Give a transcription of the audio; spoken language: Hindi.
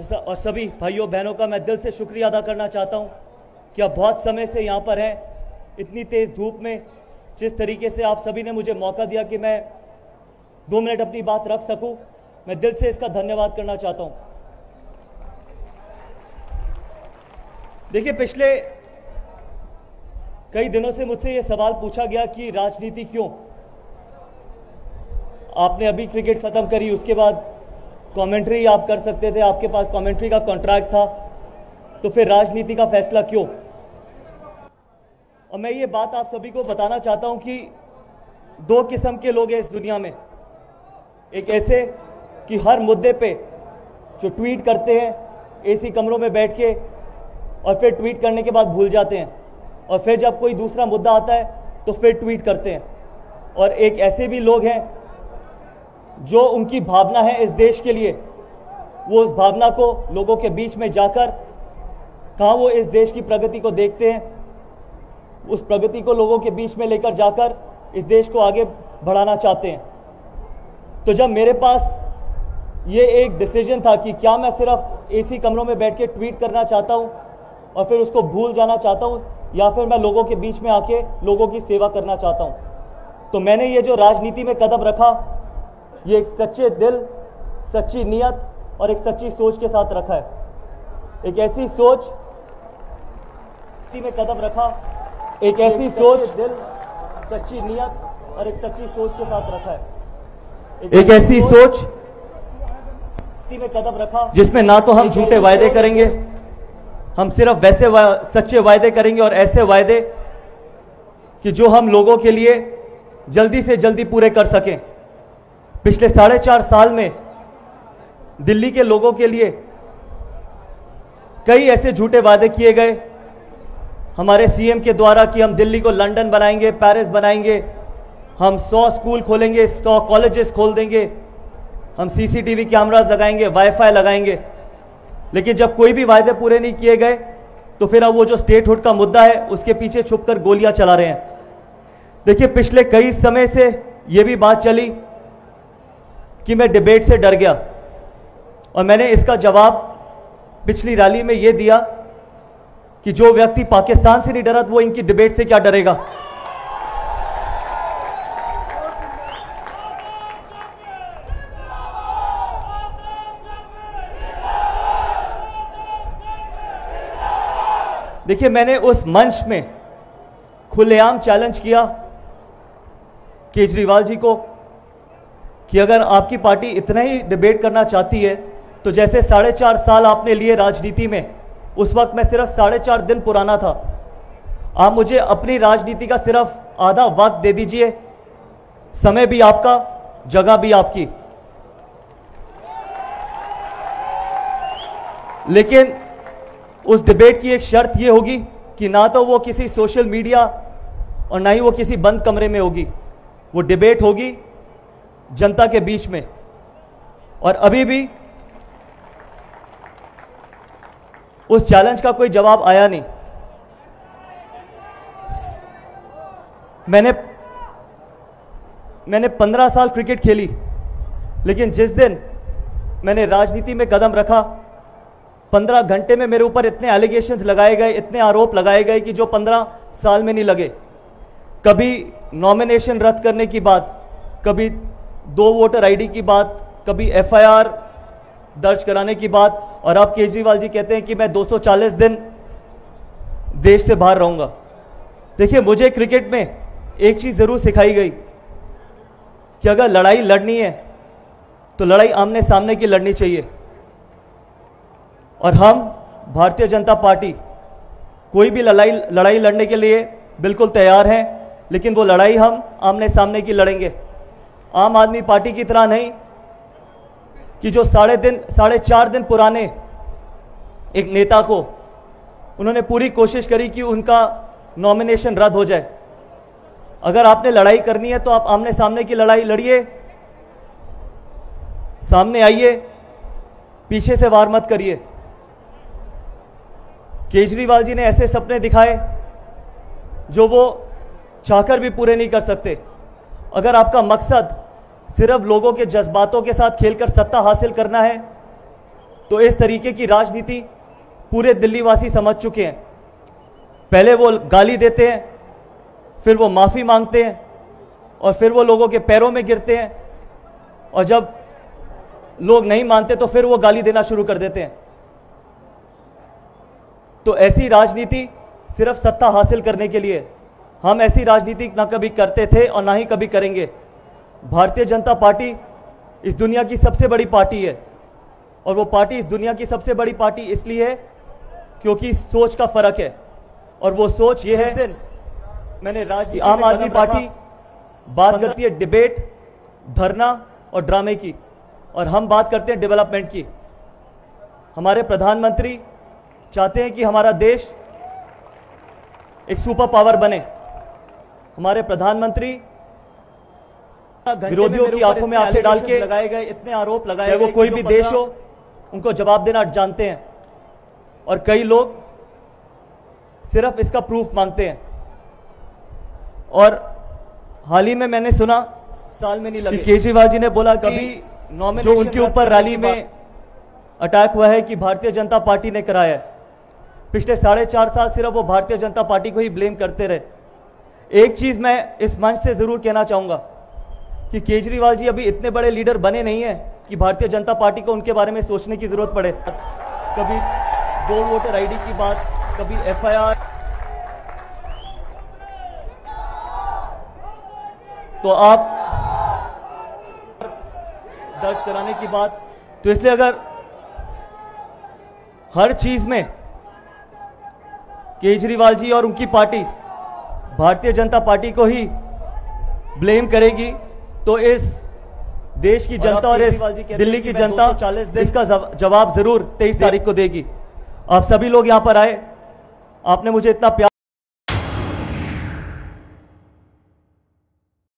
और सभी भाइयों बहनों का मैं दिल से शुक्रिया अदा करना चाहता हूं कि आप बहुत समय से यहाँ पर हैं, इतनी तेज़ धूप में जिस तरीके से आप सभी ने मुझे मौका दिया कि मैं 2 मिनट अपनी बात रख सकूं, मैं दिल से इसका धन्यवाद करना चाहता हूं। देखिए, पिछले कई दिनों से मुझसे ये सवाल पूछा गया कि राजनीति क्यों? आपने अभी क्रिकेट खत्म करी, उसके बाद कमेंट्री आप कर सकते थे, आपके पास कमेंट्री का कॉन्ट्रैक्ट था, तो फिर राजनीति का फैसला क्यों? और मैं ये बात आप सभी को बताना चाहता हूं कि 2 किस्म के लोग हैं इस दुनिया में। एक ऐसे कि हर मुद्दे पे जो ट्वीट करते हैं एसी कमरों में बैठ के और फिर ट्वीट करने के बाद भूल जाते हैं, और फिर जब कोई दूसरा मुद्दा आता है तो फिर ट्वीट करते हैं। और एक ऐसे भी लोग हैं जो उनकी भावना है इस देश के लिए, वो उस भावना को लोगों के बीच में जाकर कहाँ वो इस देश की प्रगति को देखते हैं, उस प्रगति को लोगों के बीच में लेकर जाकर इस देश को आगे बढ़ाना चाहते हैं। तो जब मेरे पास ये एक डिसीजन था कि क्या मैं सिर्फ एसी कमरों में बैठ के ट्वीट करना चाहता हूँ और फिर उसको भूल जाना चाहता हूँ, या फिर मैं लोगों के बीच में आके लोगों की सेवा करना चाहता हूँ, तो मैंने ये जो राजनीति में कदम रखा, ये एक सच्चे दिल, सच्ची नीयत और एक सच्ची सोच के साथ रखा है। एक ऐसी सोच में कदम रखा, एक ऐसी सोच, दिल, सच्ची नियत और एक सच्ची सोच के साथ रखा है। एक ऐसी सोच में कदम रखा जिसमें ना तो हम झूठे वायदे करेंगे, हम सिर्फ वैसे सच्चे वायदे करेंगे और ऐसे वायदे कि जो हम लोगों के लिए जल्दी से जल्दी पूरे कर सकें। पिछले 4.5 साल में दिल्ली के लोगों के लिए कई ऐसे झूठे वादे किए गए हमारे सीएम के द्वारा कि हम दिल्ली को लंदन बनाएंगे, पेरिस बनाएंगे, हम 100 स्कूल खोलेंगे, 100 कॉलेजेस खोल देंगे, हम सीसीटीवी कैमरास लगाएंगे, वाईफाई लगाएंगे। लेकिन जब कोई भी वायदे पूरे नहीं किए गए तो फिर अब वो जो स्टेटहुड का मुद्दा है उसके पीछे छुपकर गोलियां चला रहे हैं। देखिए, पिछले कई समय से ये भी बात चली कि मैं डिबेट से डर गया, और मैंने इसका जवाब पिछली रैली में ये दिया कि जो व्यक्ति पाकिस्तान से नहीं डरा वो इनकी डिबेट से क्या डरेगा। देखिए, मैंने उस मंच में खुलेआम चैलेंज किया केजरीवाल जी को कि अगर आपकी पार्टी इतना ही डिबेट करना चाहती है तो जैसे 4.5 साल आपने लिए राजनीति में, उस वक्त मैं सिर्फ 4.5 दिन पुराना था, आप मुझे अपनी राजनीति का सिर्फ आधा वक्त दे दीजिए, समय भी आपका, जगह भी आपकी। लेकिन उस डिबेट की एक शर्त यह होगी कि ना तो वो किसी सोशल मीडिया और ना ही वो किसी बंद कमरे में होगी, वो डिबेट होगी जनता के बीच में। और अभी भी उस चैलेंज का कोई जवाब आया नहीं। मैंने 15 साल क्रिकेट खेली, लेकिन जिस दिन मैंने राजनीति में कदम रखा 15 घंटे में मेरे ऊपर इतने एलिगेशंस लगाए गए, इतने आरोप लगाए गए कि जो 15 साल में नहीं लगे। कभी नॉमिनेशन रद्द करने की बात, कभी 2 वोटर आईडी की बात, कभी एफआईआर दर्ज कराने की बात, और अब केजरीवाल जी कहते हैं कि मैं 240 दिन देश से बाहर रहूंगा। देखिए, मुझे क्रिकेट में एक चीज जरूर सिखाई गई कि अगर लड़ाई लड़नी है तो लड़ाई आमने सामने की लड़नी चाहिए। और हम भारतीय जनता पार्टी कोई भी लड़ाई लड़ने के लिए बिल्कुल तैयार हैं, लेकिन वो लड़ाई हम आमने सामने की लड़ेंगे। आम आदमी पार्टी की तरह नहीं कि जो 4.5 दिन पुराने एक नेता को उन्होंने पूरी कोशिश करी कि उनका नॉमिनेशन रद्द हो जाए। अगर आपने लड़ाई करनी है तो आप आमने सामने की लड़ाई लड़िए, सामने आइए, पीछे से वार मत करिए। केजरीवाल जी ने ऐसे सपने दिखाए जो वो चाहकर भी पूरे नहीं कर सकते। अगर आपका मकसद सिर्फ लोगों के जज्बातों के साथ खेलकर सत्ता हासिल करना है तो इस तरीके की राजनीति पूरे दिल्ली वासी समझ चुके हैं। पहले वो गाली देते हैं, फिर वो माफी मांगते हैं, और फिर वो लोगों के पैरों में गिरते हैं, और जब लोग नहीं मानते तो फिर वो गाली देना शुरू कर देते हैं। तो ऐसी राजनीति सिर्फ सत्ता हासिल करने के लिए। हम ऐसी राजनीति ना कभी करते थे और ना ही कभी करेंगे। भारतीय जनता पार्टी इस दुनिया की सबसे बड़ी पार्टी है, और वो पार्टी इस दुनिया की सबसे बड़ी पार्टी इसलिए है क्योंकि सोच का फर्क है, और वो सोच ये है। मैंने राजनीति, आम आदमी पार्टी बात करती है डिबेट, धरना और ड्रामे की, और हम बात करते हैं डेवलपमेंट की। हमारे प्रधानमंत्री चाहते हैं कि हमारा देश एक सुपर पावर बने। हमारे प्रधानमंत्री विरोधियों की आंखों में आंखें डाल के लगाए गए इतने आरोप लगाए गए, वो कोई भी देश हो उनको जवाब देना जानते हैं, और कई लोग सिर्फ इसका प्रूफ मांगते हैं। और हाल ही में मैंने सुना, साल में नहीं लगे, केजरीवाल जी ने बोला कि जो उनके ऊपर रैली में अटैक हुआ है कि भारतीय जनता पार्टी ने कराया है। पिछले 4.5 साल सिर्फ वो भारतीय जनता पार्टी को ही ब्लेम करते रहे। एक चीज मैं इस मंच से जरूर कहना चाहूंगा कि केजरीवाल जी अभी इतने बड़े लीडर बने नहीं है कि भारतीय जनता पार्टी को उनके बारे में सोचने की जरूरत पड़े। कभी 2 वोटर आईडी की बात, कभी एफआईआर, तो आप दर्ज कराने की बात। तो इसलिए अगर हर चीज में केजरीवाल जी और उनकी पार्टी भारतीय जनता पार्टी को ही ब्लेम करेगी, तो इस देश की जनता और इस दिल्ली की जनता इसका जवाब जरूर 23 तारीख को देगी। आप सभी लोग यहां पर आए, आपने मुझे इतना प्यार